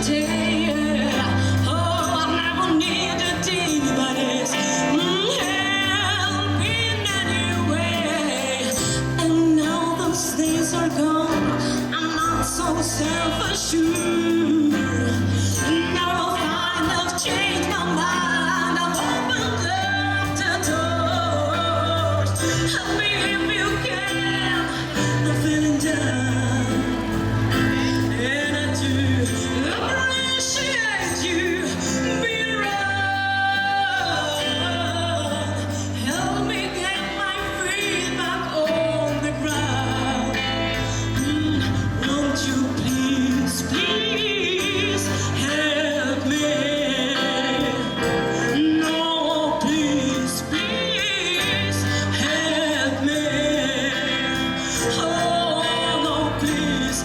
today. Oh, I never needed anybody's help in any way. And now those days are gone. I'm not so self-assured. Now I find I've changed my mind. I've opened up the doors. Help me if you can. I'm feeling down, and I do appreciate you being around. Help me get my feet back on the ground. Won't you please, please help me? No, please, please help me. Oh, no, please,